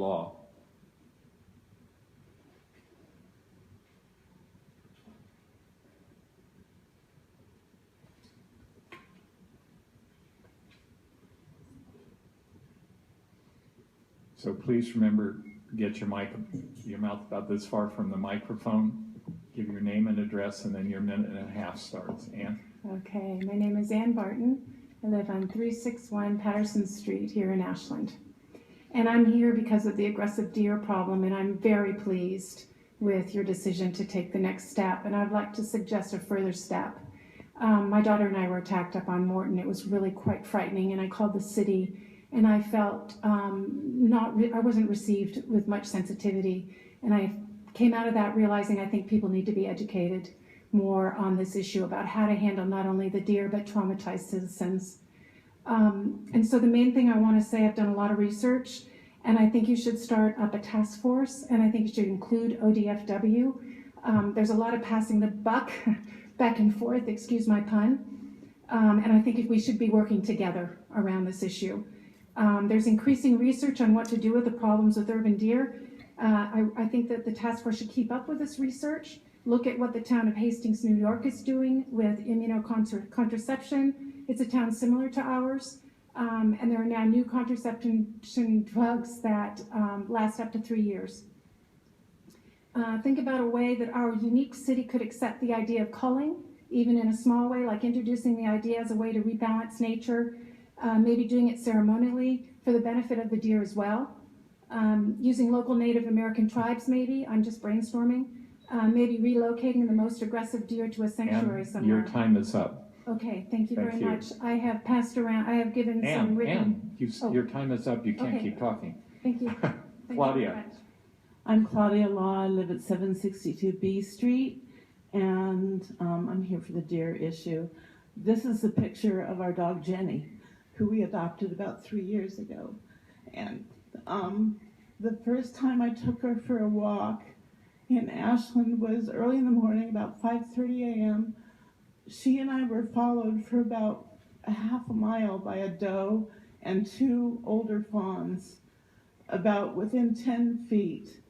law. So please remember, get your mouth about this far from the microphone. Give your name and address, and then your minute and a half starts. Ann? Okay, my name is Ann Barton. I live on 361 Patterson Street here in Ashland. And I'm here because of the aggressive deer problem, and I'm very pleased with your decision to take the next step. And I'd like to suggest a further step. My daughter and I were attacked up on Morton. It was really quite frightening, and I called the city, and I felt I wasn't received with much sensitivity. And I came out of that realizing I think people need to be educated more on this issue about how to handle not only the deer but traumatized citizens. And so the main thing I want to say, I've done a lot of research, and I think you should start up a task force, and I think you should include ODFW. There's a lot of passing the buck back and forth, excuse my pun, and I think we should be working together around this issue. There's increasing research on what to do with the problems with urban deer. I think that the task force should keep up with this research, look at what the town of Hastings, New York is doing with immunocontraception. It's a town similar to ours, and there are now new contraception drugs that last up to 3 years. Think about a way that our unique city could accept the idea of culling, even in a small way, like introducing the idea as a way to rebalance nature, maybe doing it ceremonially for the benefit of the deer as well. Using local Native American tribes, maybe, I'm just brainstorming, maybe relocating the most aggressive deer to a sanctuary somewhere. Your time is up. Okay, thank you very much. I have passed around, I have given some written... Your time is up, you can't keep talking. Thank you. Claudia. I'm Claudia Law, I live at 762 B Street, and I'm here for the deer issue. This is a picture of our dog Jenny, who we adopted about 3 years ago. And the first time I took her for a walk in Ashland was early in the morning, about 5:30 a.m. She and I were followed for about a half a mile by a doe and 2 older fawns, about within 10 feet.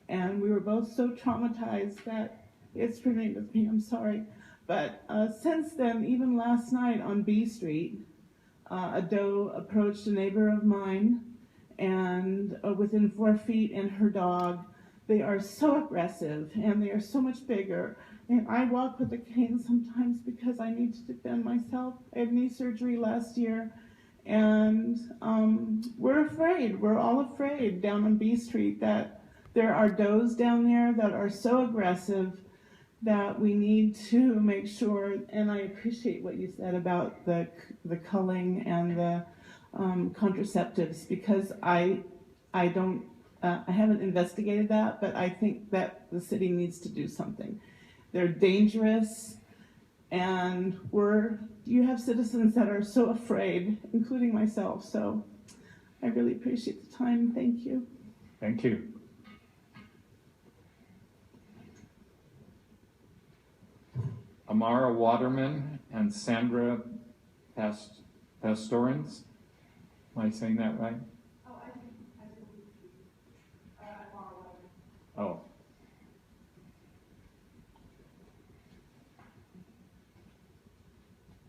And we were both so traumatized that it's remained with me, I'm sorry. But since then, even last night on B Street, a doe approached a neighbor of mine, and within 4 feet, and her dog. They are so aggressive, and they are so much bigger. And I walk with a cane sometimes because I need to defend myself. I had knee surgery last year, and we're afraid. We're all afraid down on B Street that there are does down there that are so aggressive that we need to make sure, and I appreciate what you said about the culling and the contraceptives, because I haven't investigated that, but I think that the city needs to do something. They're dangerous, and you have citizens that are so afraid, including myself, so I really appreciate the time. Thank you. Thank you. Amara Waterman and Sandra Pastorins. Am I saying that right? Oh, I did. Amara Waterman. Oh.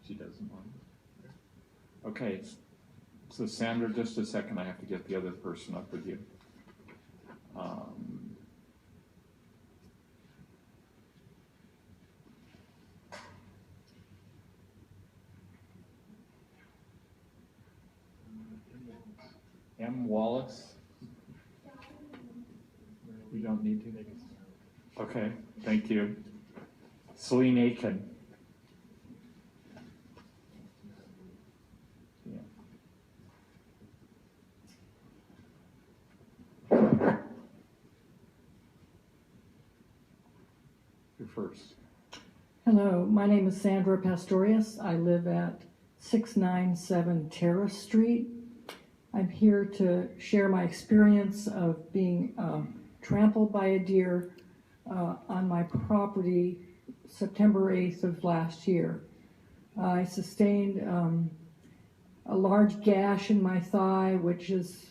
She doesn't want it. Okay. So Sandra, just a second. I have to get the other person up with you. M. Wallace? You don't need to? Okay, thank you. Celine Aiken. You're first. Hello, my name is Sandra Pastorius. I live at 697 Terrace Street. I'm here to share my experience of being trampled by a deer on my property September 8th of last year. I sustained a large gash in my thigh, which is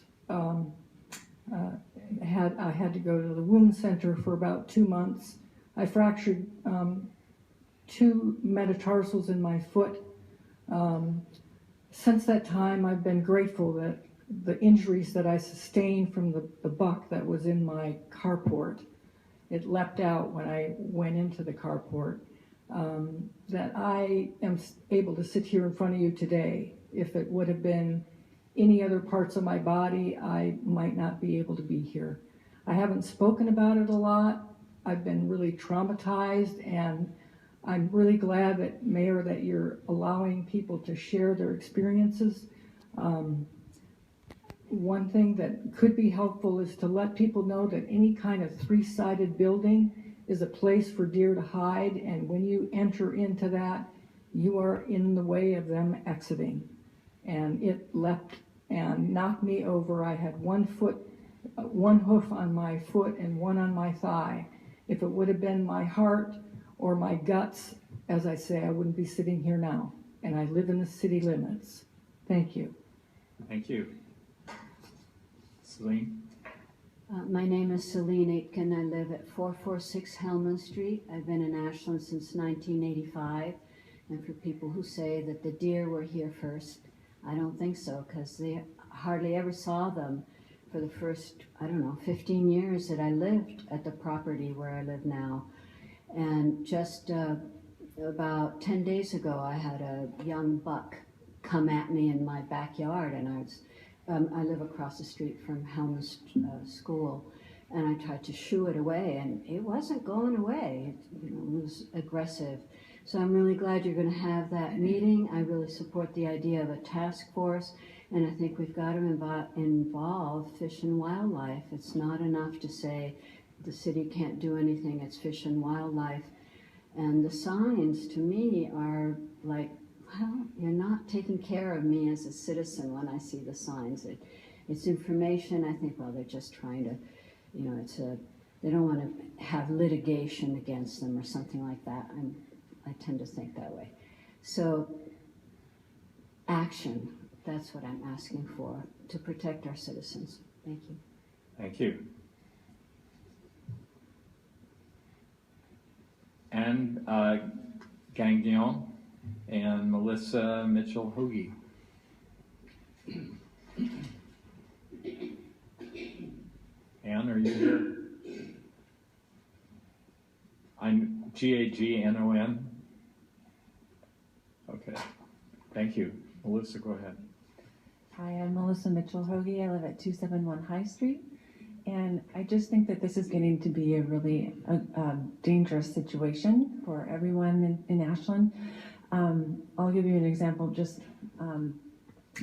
I had to go to the wound center for about 2 months. I fractured 2 metatarsals in my foot. Since that time, I've been grateful that the injuries that I sustained from the buck that was in my carport, it leapt out when I went into the carport, that I am able to sit here in front of you today. If it would have been any other parts of my body, I might not be able to be here. I haven't spoken about it a lot. I've been really traumatized, and I'm really glad that, Mayor, that you're allowing people to share their experiences. One thing that could be helpful is to let people know that any kind of 3-sided building is a place for deer to hide, and when you enter into that, you are in the way of them exiting. And it leapt and knocked me over. I had one hoof on my foot and one on my thigh. If it would have been my heart or my guts, as I say, I wouldn't be sitting here now. And I live in the city limits. Thank you. Thank you. Celine? My name is Celine Aitken. I live at 446 Hellman Street. I've been in Ashland since 1985. And for people who say that the deer were here first, I don't think so, because they hardly ever saw them for the first, 15 years that I lived at the property where I live now. And just about 10 days ago, I had a young buck come at me in my backyard, and I live across the street from Helm's school, and I tried to shoo it away, and it wasn't going away. It was aggressive. So I'm really glad you're going to have that meeting. I really support the idea of a task force, and I think we've got to involve Fish and Wildlife. It's not enough to say the city can't do anything, it's Fish and Wildlife. And the signs, to me, are like, well, you're not taking care of me as a citizen when I see the signs. It's information. I think, well, they're just trying to, they don't want to have litigation against them or something like that. I tend to think that way. So, action, that's what I'm asking for, to protect our citizens. Thank you. Thank you. And Gagnon and Melissa Mitchell-Hoagie. Ann, are you here? I'm Gagnon. Okay, thank you. Melissa, go ahead. Hi, I'm Melissa Mitchell-Hoagie. I live at 271 High Street. And I just think that this is getting to be a really dangerous situation for everyone in Ashland. I'll give you an example, just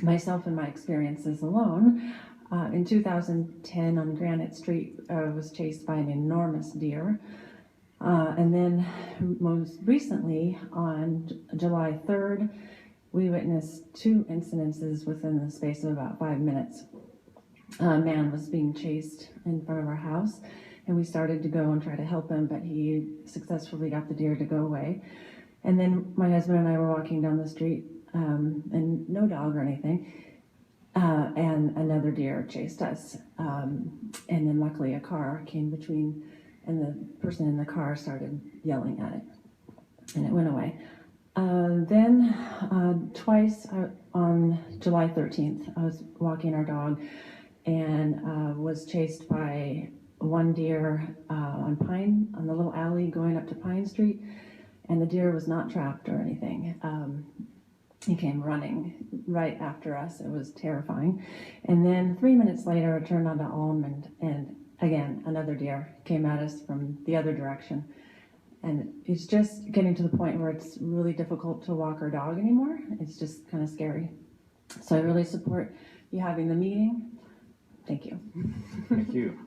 myself and my experiences alone. In 2010 on Granite Street, I was chased by an enormous deer. And then most recently, on July 3rd, we witnessed 2 incidences within the space of about 5 minutes. A man was being chased in front of our house, and we started to go and try to help him, but he successfully got the deer to go away. And then my husband and I were walking down the street, and no dog or anything, and another deer chased us. And then luckily a car came between, and the person in the car started yelling at it, and it went away. Then twice on July 13th, I was walking our dog and was chased by one deer on the little alley going up to Pine Street, and the deer was not trapped or anything. He came running right after us. It was terrifying. And then 3 minutes later, I turned onto Almond, and again, another deer came at us from the other direction. And it's just getting to the point where it's really difficult to walk our dog anymore. It's just kind of scary. So I really support you having the meeting. Thank you. Thank you.